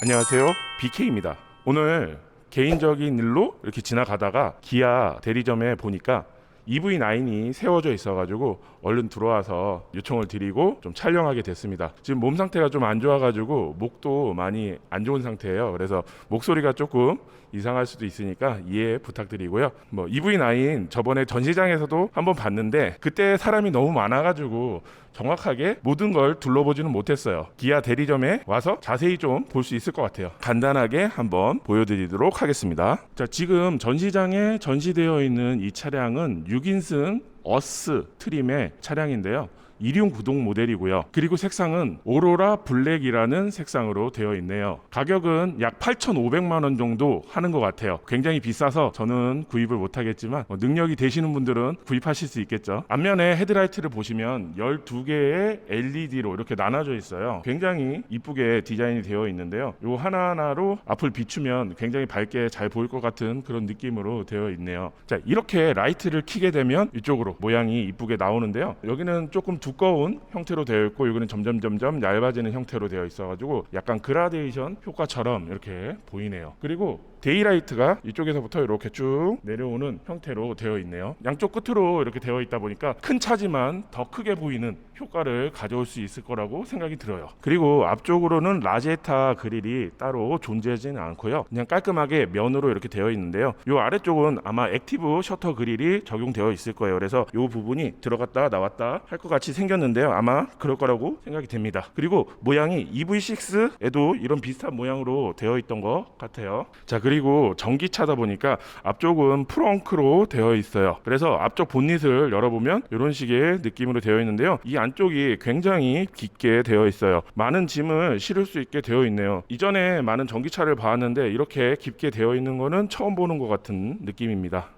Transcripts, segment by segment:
안녕하세요, BK입니다. 오늘 개인적인 일로 이렇게 지나가다가 기아 대리점에 보니까 EV9이 세워져 있어가지고 얼른 들어와서 요청을 드리고 좀 촬영하게 됐습니다. 지금 몸 상태가 좀 안 좋아가지고 목도 많이 안 좋은 상태예요. 그래서 목소리가 조금 이상할 수도 있으니까 이해 부탁드리고요. EV9 저번에 전시장에서도 한번 봤는데 그때 사람이 너무 많아가지고 정확하게 모든 걸 둘러보지는 못했어요. 기아 대리점에 와서 자세히 좀 볼 수 있을 것 같아요. 간단하게 한번 보여드리도록 하겠습니다. 자, 지금 전시장에 전시되어 있는 이 차량은 6인승 어스 트림의 차량인데요. 일용 구동 모델이고요. 그리고 색상은 오로라 블랙이라는 색상으로 되어 있네요. 가격은 약 8,500만 원 정도 하는 것 같아요. 굉장히 비싸서 저는 구입을 못하겠지만 능력이 되시는 분들은 구입하실 수 있겠죠. 앞면에 헤드라이트를 보시면 12개의 LED로 이렇게 나눠져 있어요. 굉장히 이쁘게 디자인이 되어 있는데요. 요 하나하나로 앞을 비추면 굉장히 밝게 잘 보일 것 같은 그런 느낌으로 되어 있네요. 자, 이렇게 라이트를 켜게 되면 이쪽으로 모양이 이쁘게 나오는데요. 여기는 조금 두꺼운 형태로 되어 있고 여기는 점점 얇아지는 형태로 되어 있어가지고 약간 그라데이션 효과처럼 이렇게 보이네요. 그리고 데이라이트가 이쪽에서부터 이렇게 쭉 내려오는 형태로 되어 있네요. 양쪽 끝으로 이렇게 되어 있다 보니까 큰 차지만 더 크게 보이는 효과를 가져올 수 있을 거라고 생각이 들어요. 그리고 앞쪽으로는 라제타 그릴이 따로 존재하지는 않고요. 그냥 깔끔하게 면으로 이렇게 되어 있는데요. 이 아래쪽은 아마 액티브 셔터 그릴이 적용되어 있을 거예요. 그래서 이 부분이 들어갔다 나왔다 할 것 같이 생겼는데요. 아마 그럴 거라고 생각이 됩니다. 그리고 모양이 EV6에도 이런 비슷한 모양으로 되어 있던 것 같아요. 자, 그리고 전기차다 보니까 앞쪽은 프렁크로 되어 있어요. 그래서 앞쪽 본닛을 열어보면 이런 식의 느낌으로 되어 있는데요. 이 안쪽이 굉장히 깊게 되어 있어요. 많은 짐을 실을 수 있게 되어 있네요. 이전에 많은 전기차를 봤는데 이렇게 깊게 되어 있는 거는 처음 보는 것 같은 느낌입니다.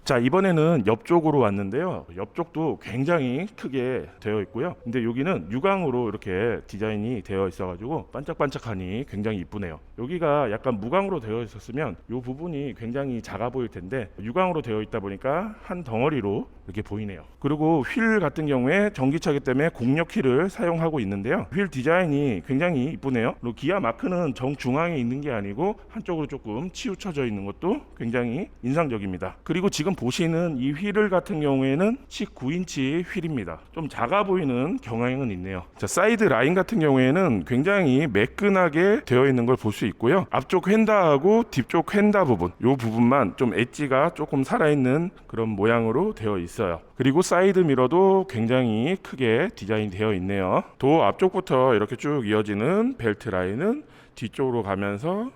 자, 이번에는 옆쪽으로 왔는데요. 옆쪽도 굉장히 크게 되어 있고요. 근데 여기는 유광으로 이렇게 디자인이 되어 있어가지고 반짝반짝하니 굉장히 이쁘네요. 여기가 약간 무광으로 되어 있었으면 이 부분이 굉장히 작아 보일 텐데 유광으로 되어 있다 보니까 한 덩어리로 이렇게 보이네요. 그리고 휠 같은 경우에 전기차기 때문에 공력 휠을 사용하고 있는데요. 휠 디자인이 굉장히 이쁘네요. 그리고 기아 마크는 정중앙에 있는 게 아니고 한쪽으로 조금 치우쳐져 있는 것도 굉장히 인상적입니다. 그리고 지금 보시는 이 휠 같은 경우에는 19인치 휠입니다. 좀 작아 보이는 경향은 있네요. 자, 사이드 라인 같은 경우에는 굉장히 매끈하게 되어 있는 걸 볼 수 있고요. 앞쪽 휀다하고 뒤쪽 휀다 부분, 이 부분만 좀 엣지가 조금 살아있는 그런 모양으로 되어 있어요. 그리고 사이드 미러도 굉장히 크게 디자인 되어 있네요. 도 앞쪽부터 이렇게 쭉 이어지는 벨트 라인은 뒤쪽으로 가면서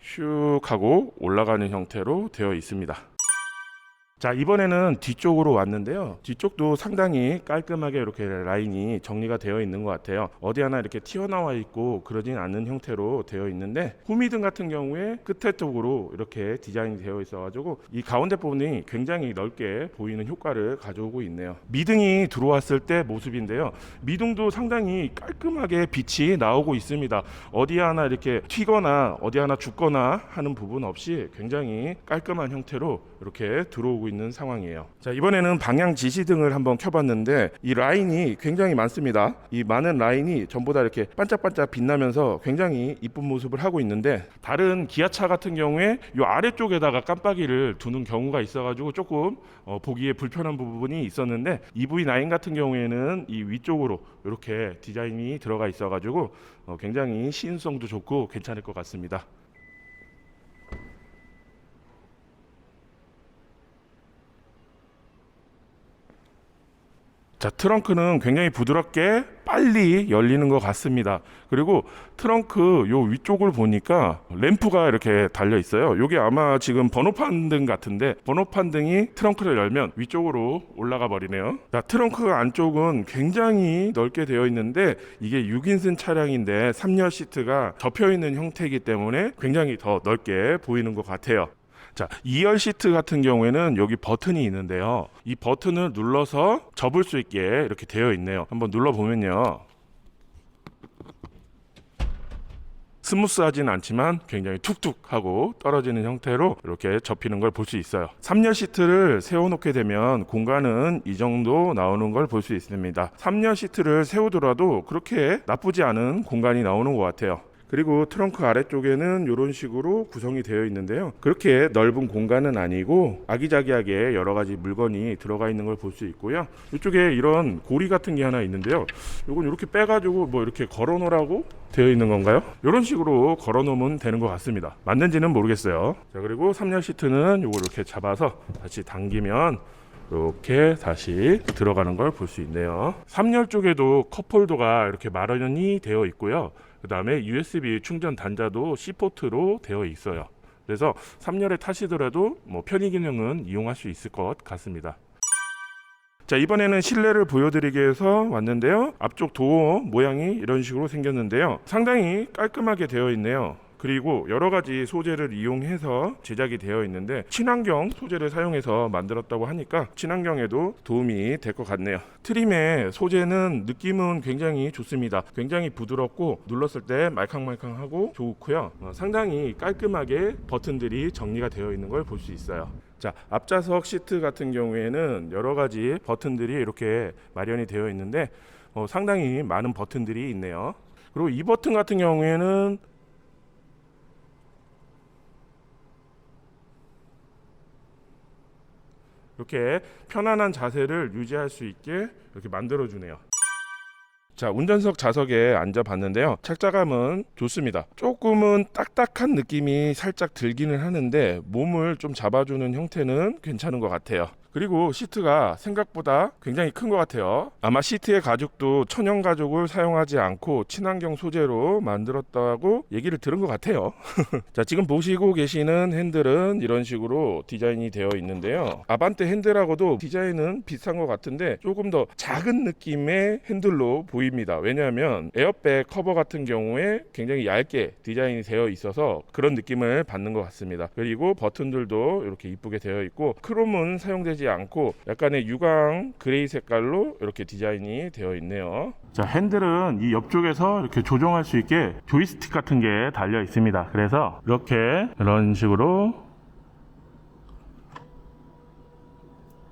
슉 하고 올라가는 형태로 되어 있습니다. 자, 이번에는 뒤쪽으로 왔는데요. 뒤쪽도 상당히 깔끔하게 이렇게 라인이 정리가 되어 있는 것 같아요. 어디 하나 이렇게 튀어나와 있고 그러진 않는 형태로 되어 있는데 후미등 같은 경우에 끝에 쪽으로 이렇게 디자인이 되어 있어가지고 이 가운데 부분이 굉장히 넓게 보이는 효과를 가져오고 있네요. 미등이 들어왔을 때 모습인데요. 미등도 상당히 깔끔하게 빛이 나오고 있습니다. 어디 하나 이렇게 튀거나 어디 하나 죽거나 하는 부분 없이 굉장히 깔끔한 형태로 이렇게 들어오고 있는 상황이에요. 자, 이번에는 방향 지시등을 한번 켜봤는데 이 라인이 굉장히 많습니다. 이 많은 라인이 전부 다 이렇게 반짝반짝 빛나면서 굉장히 이쁜 모습을 하고 있는데 다른 기아차 같은 경우에 이 아래쪽에다가 깜빡이를 두는 경우가 있어가지고 조금 보기에 불편한 부분이 있었는데 EV9 같은 경우에는 이 위쪽으로 이렇게 디자인이 들어가 있어가지고 굉장히 시인성도 좋고 괜찮을 것 같습니다. 자, 트렁크는 굉장히 부드럽게 빨리 열리는 것 같습니다. 그리고 트렁크 요 위쪽을 보니까 램프가 이렇게 달려 있어요. 요게 아마 지금 번호판 등 같은데 번호판 등이 트렁크를 열면 위쪽으로 올라가 버리네요. 자, 트렁크 안쪽은 굉장히 넓게 되어 있는데 이게 6인승 차량인데 3열 시트가 접혀 있는 형태이기 때문에 굉장히 더 넓게 보이는 것 같아요. 자, 2열 시트 같은 경우에는 여기 버튼이 있는데요. 이 버튼을 눌러서 접을 수 있게 이렇게 되어 있네요. 한번 눌러보면요. 스무스하진 않지만 굉장히 툭툭 하고 떨어지는 형태로 이렇게 접히는 걸 볼 수 있어요. 3열 시트를 세워놓게 되면 공간은 이 정도 나오는 걸 볼 수 있습니다. 3열 시트를 세우더라도 그렇게 나쁘지 않은 공간이 나오는 것 같아요. 그리고 트렁크 아래쪽에는 이런 식으로 구성이 되어 있는데요. 그렇게 넓은 공간은 아니고 아기자기하게 여러 가지 물건이 들어가 있는 걸 볼 수 있고요. 이쪽에 이런 고리 같은 게 하나 있는데요. 이건 이렇게 빼가지고 뭐 이렇게 걸어 놓으라고 되어 있는 건가요? 이런 식으로 걸어 놓으면 되는 것 같습니다. 맞는지는 모르겠어요. 자, 그리고 3열 시트는 이걸 이렇게 잡아서 다시 당기면 이렇게 다시 들어가는 걸 볼 수 있네요. 3열 쪽에도 컵홀더가 이렇게 마련이 되어 있고요. 그 다음에 USB 충전 단자도 C포트로 되어 있어요. 그래서 3열에 타시더라도 뭐 편의 기능은 이용할 수 있을 것 같습니다. 자, 이번에는 실내를 보여드리기 위해서 왔는데요. 앞쪽 도어 모양이 이런 식으로 생겼는데요. 상당히 깔끔하게 되어 있네요. 그리고 여러 가지 소재를 이용해서 제작이 되어 있는데 친환경 소재를 사용해서 만들었다고 하니까 친환경에도 도움이 될 것 같네요. 트림의 소재는 느낌은 굉장히 좋습니다. 굉장히 부드럽고 눌렀을 때 말캉말캉하고 좋고요. 상당히 깔끔하게 버튼들이 정리가 되어 있는 걸 볼 수 있어요. 자, 앞좌석 시트 같은 경우에는 여러 가지 버튼들이 이렇게 마련이 되어 있는데 상당히 많은 버튼들이 있네요. 그리고 이 버튼 같은 경우에는 이렇게 편안한 자세를 유지할 수 있게 이렇게 만들어 주네요. 자, 운전석 좌석에 앉아 봤는데요. 착자감은 좋습니다. 조금은 딱딱한 느낌이 살짝 들기는 하는데 몸을 좀 잡아주는 형태는 괜찮은 것 같아요. 그리고 시트가 생각보다 굉장히 큰 것 같아요. 아마 시트의 가죽도 천연 가죽을 사용하지 않고 친환경 소재로 만들었다고 얘기를 들은 것 같아요. 자, 지금 보시고 계시는 핸들은 이런 식으로 디자인이 되어 있는데요. 아반떼 핸들하고도 디자인은 비슷한 것 같은데 조금 더 작은 느낌의 핸들로 보입니다. 왜냐하면 에어백 커버 같은 경우에 굉장히 얇게 디자인이 되어 있어서 그런 느낌을 받는 것 같습니다. 그리고 버튼들도 이렇게 이쁘게 되어 있고 크롬은 사용되지 않고 약간의 유광 그레이 색깔로 이렇게 디자인이 되어 있네요. 자, 핸들은 이 옆쪽에서 이렇게 조정할 수 있게 조이스틱 같은 게 달려 있습니다. 그래서 이렇게 이런 식으로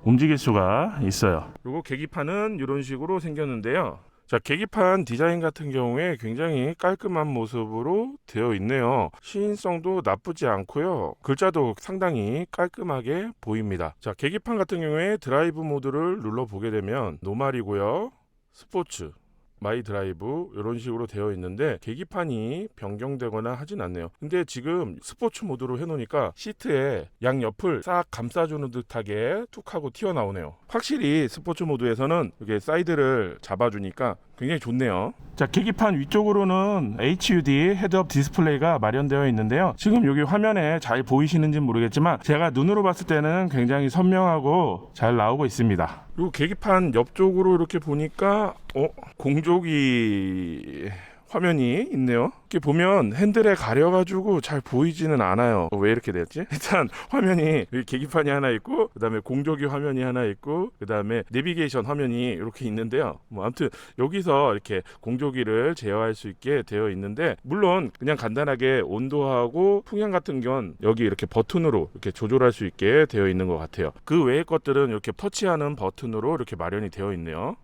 움직일 수가 있어요. 그리고 계기판은 이런 식으로 생겼는데요. 자, 계기판 디자인 같은 경우에 굉장히 깔끔한 모습으로 되어 있네요. 시인성도 나쁘지 않고요. 글자도 상당히 깔끔하게 보입니다. 자, 계기판 같은 경우에 드라이브 모드를 눌러보게 되면 노말이고요. 스포츠, 마이 드라이브 이런 식으로 되어 있는데 계기판이 변경되거나 하진 않네요. 근데 지금 스포츠 모드로 해놓으니까 시트에 양옆을 싹 감싸주는 듯하게 툭 하고 튀어나오네요. 확실히 스포츠 모드에서는 이렇게 사이드를 잡아주니까 굉장히 좋네요. 자, 계기판 위쪽으로는 HUD 헤드업 디스플레이가 마련되어 있는데요. 지금 여기 화면에 잘 보이시는지 모르겠지만 제가 눈으로 봤을 때는 굉장히 선명하고 잘 나오고 있습니다. 그리고 계기판 옆쪽으로 이렇게 보니까 공조기 화면이 있네요. 이렇게 보면 핸들에 가려가지고 잘 보이지는 않아요. 왜 이렇게 됐지? 일단 화면이 여기 계기판이 하나 있고 그 다음에 공조기 화면이 하나 있고 그 다음에 내비게이션 화면이 이렇게 있는데요. 뭐 아무튼 여기서 이렇게 공조기를 제어할 수 있게 되어 있는데 물론 그냥 간단하게 온도하고 풍량 같은 건 여기 이렇게 버튼으로 이렇게 조절할 수 있게 되어 있는 것 같아요. 그 외의 것들은 이렇게 터치하는 버튼으로 이렇게 마련이 되어 있네요.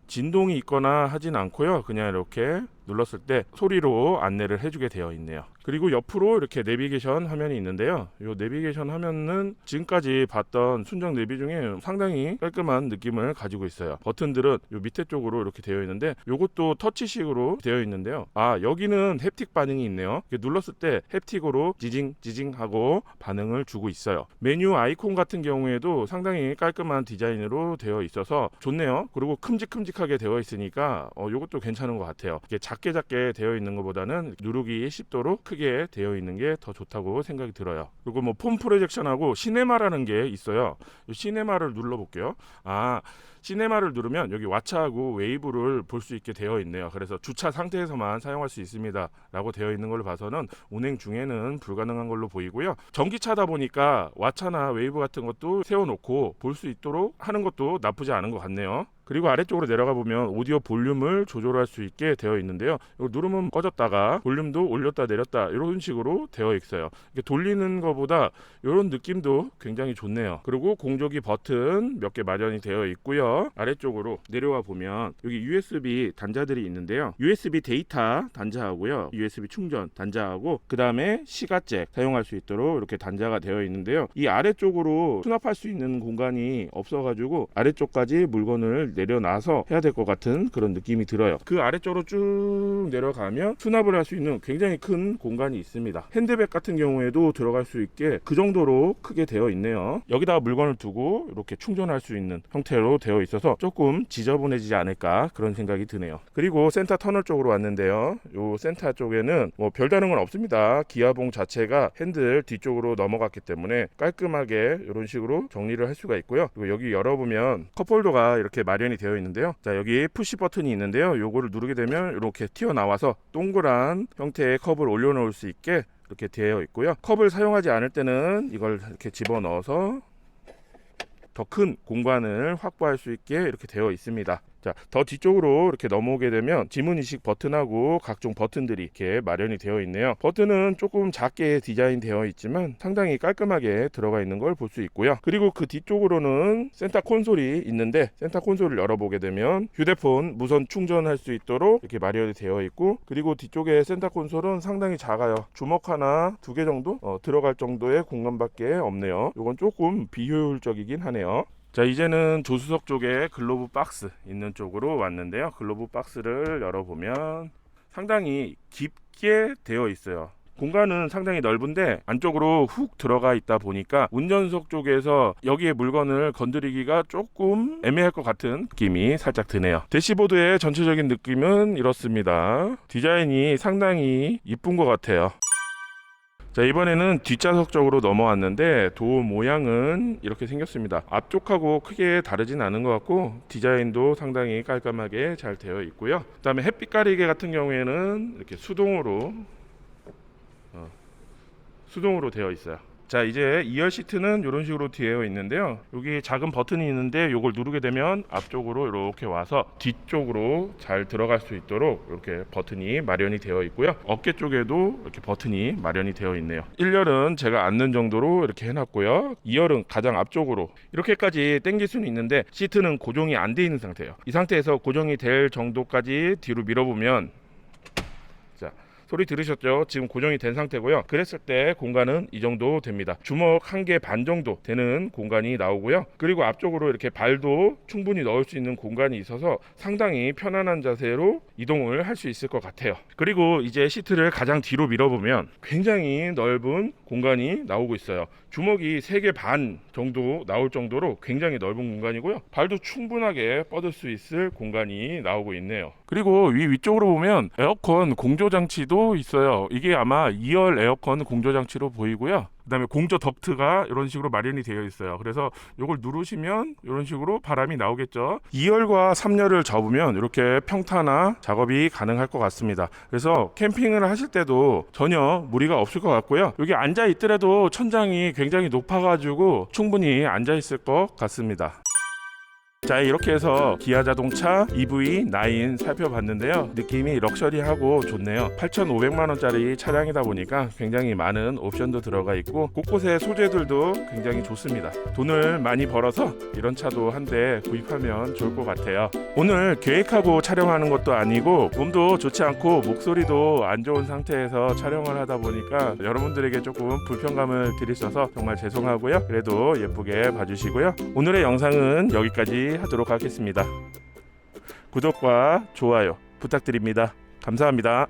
진동이 있거나 하진 않고요. 그냥 이렇게 눌렀을 때 소리로 안내를 해주게 되어 있네요. 그리고 옆으로 이렇게 내비게이션 화면이 있는데요. 이 내비게이션 화면은 지금까지 봤던 순정 내비 중에 상당히 깔끔한 느낌을 가지고 있어요. 버튼들은 이 밑에 쪽으로 이렇게 되어 있는데 이것도 터치식으로 되어 있는데요. 여기는 햅틱 반응이 있네요. 눌렀을 때 햅틱으로 지징 지징 하고 반응을 주고 있어요. 메뉴 아이콘 같은 경우에도 상당히 깔끔한 디자인으로 되어 있어서 좋네요. 그리고 큼직큼직하게 되어 있으니까 이것도 괜찮은 것 같아요. 이게 작게 되어 있는 것보다는 누르기 쉽도록 크게 되어 있는 게 더 좋다고 생각이 들어요. 그리고 뭐 폼 프로젝션하고 시네마라는 게 있어요. 이 시네마를 눌러볼게요. 시네마를 누르면 여기 왓챠하고 웨이브를 볼 수 있게 되어 있네요. 그래서 주차 상태에서만 사용할 수 있습니다 라고 되어 있는 걸로 봐서는 운행 중에는 불가능한 걸로 보이고요. 전기차다 보니까 왓챠나 웨이브 같은 것도 세워놓고 볼 수 있도록 하는 것도 나쁘지 않은 것 같네요. 그리고 아래쪽으로 내려가 보면 오디오 볼륨을 조절할 수 있게 되어 있는데요. 이거 누르면 꺼졌다가 볼륨도 올렸다 내렸다 이런 식으로 되어 있어요. 이게 돌리는 것보다 이런 느낌도 굉장히 좋네요. 그리고 공조기 버튼 몇 개 마련이 되어 있고요. 시트에서 아래쪽으로 내려와 보면 여기 USB 단자들이 있는데요. USB 데이터 단자하고요, USB 충전 단자하고 그 다음에 시가잭 사용할 수 있도록 이렇게 단자가 되어 있는데요. 이 아래쪽으로 수납할 수 있는 공간이 없어가지고 아래쪽까지 물건을 내려놔서 해야 될 것 같은 그런 느낌이 들어요. 그 아래쪽으로 쭉 내려가면 수납을 할 수 있는 굉장히 큰 공간이 있습니다. 핸드백 같은 경우에도 들어갈 수 있게 그 정도로 크게 되어 있네요. 여기다가 물건을 두고 이렇게 충전할 수 있는 형태로 되어 있어서 조금 지저분해지지 않을까 그런 생각이 드네요. 그리고 센터 터널 쪽으로 왔는데요. 요 센터 쪽에는 뭐 별다른 건 없습니다. 기아봉 자체가 핸들 뒤쪽으로 넘어갔기 때문에 깔끔하게 이런 식으로 정리를 할 수가 있고요. 그리고 여기 열어보면 컵홀더가 이렇게 마련이 되어 있는데요. 자, 여기 푸시 버튼이 있는데요. 요거를 누르게 되면 이렇게 튀어나와서 동그란 형태의 컵을 올려놓을 수 있게 이렇게 되어 있고요. 컵을 사용하지 않을 때는 이걸 이렇게 집어넣어서 더 큰 공간을 확보할 수 있게 이렇게 되어 있습니다. 자, 더 뒤쪽으로 이렇게 넘어오게 되면 지문 인식 버튼하고 각종 버튼들이 이렇게 마련이 되어 있네요. 버튼은 조금 작게 디자인 되어 있지만 상당히 깔끔하게 들어가 있는 걸 볼 수 있고요. 그리고 그 뒤쪽으로는 센터 콘솔이 있는데 센터 콘솔을 열어보게 되면 휴대폰 무선 충전할 수 있도록 이렇게 마련이 되어 있고, 그리고 뒤쪽에 센터 콘솔은 상당히 작아요. 주먹 하나, 두 개 정도 들어갈 정도의 공간밖에 없네요. 이건 조금 비효율적이긴 하네요. 자, 이제는 조수석 쪽에 글로브 박스 있는 쪽으로 왔는데요. 글로브 박스를 열어보면 상당히 깊게 되어 있어요. 공간은 상당히 넓은데 안쪽으로 훅 들어가 있다 보니까 운전석 쪽에서 여기에 물건을 건드리기가 조금 애매할 것 같은 느낌이 살짝 드네요. 대시보드의 전체적인 느낌은 이렇습니다. 디자인이 상당히 이쁜 것 같아요. 자, 이번에는 뒷좌석 쪽으로 넘어왔는데 도어 모양은 이렇게 생겼습니다. 앞쪽하고 크게 다르진 않은 것 같고 디자인도 상당히 깔끔하게 잘 되어 있고요. 그 다음에 햇빛 가리개 같은 경우에는 이렇게 수동으로 되어 있어요. 자, 이제 2열 시트는 이런 식으로 되어 있는데요. 여기 작은 버튼이 있는데 이걸 누르게 되면 앞쪽으로 이렇게 와서 뒤쪽으로 잘 들어갈 수 있도록 이렇게 버튼이 마련이 되어 있고요. 어깨 쪽에도 이렇게 버튼이 마련이 되어 있네요. 1열은 제가 앉는 정도로 이렇게 해놨고요. 2열은 가장 앞쪽으로 이렇게까지 당길 수는 있는데 시트는 고정이 안 돼 있는 상태예요. 이 상태에서 고정이 될 정도까지 뒤로 밀어보면, 자, 소리 들으셨죠? 지금 고정이 된 상태고요. 그랬을 때 공간은 이 정도 됩니다. 주먹 한 개 반 정도 되는 공간이 나오고요. 그리고 앞쪽으로 이렇게 발도 충분히 넣을 수 있는 공간이 있어서 상당히 편안한 자세로 이동을 할 수 있을 것 같아요. 그리고 이제 시트를 가장 뒤로 밀어보면 굉장히 넓은 공간이 나오고 있어요. 주먹이 3개 반 정도 나올 정도로 굉장히 넓은 공간이고요. 발도 충분하게 뻗을 수 있을 공간이 나오고 있네요. 그리고 위쪽으로 보면 에어컨 공조 장치도 있어요. 이게 아마 2열 에어컨 공조 장치로 보이고요. 그 다음에 공조 덕트가 이런 식으로 마련이 되어 있어요. 그래서 이걸 누르시면 이런 식으로 바람이 나오겠죠. 2열과 3열을 접으면 이렇게 평탄화 작업이 가능할 것 같습니다. 그래서 캠핑을 하실 때도 전혀 무리가 없을 것 같고요. 여기 앉아 있더라도 천장이 굉장히 높아가지고 충분히 앉아 있을 것 같습니다. 자, 이렇게 해서 기아 자동차 EV9 살펴봤는데요. 느낌이 럭셔리하고 좋네요. 8,500만원짜리 차량이다 보니까 굉장히 많은 옵션도 들어가 있고 곳곳에 소재들도 굉장히 좋습니다. 돈을 많이 벌어서 이런 차도 한 대 구입하면 좋을 것 같아요. 오늘 계획하고 촬영하는 것도 아니고 몸도 좋지 않고 목소리도 안 좋은 상태에서 촬영을 하다 보니까 여러분들에게 조금 불편감을 드렸어서 정말 죄송하고요. 그래도 예쁘게 봐주시고요. 오늘의 영상은 여기까지 하도록 하겠습니다. 구독과 좋아요 부탁드립니다. 감사합니다.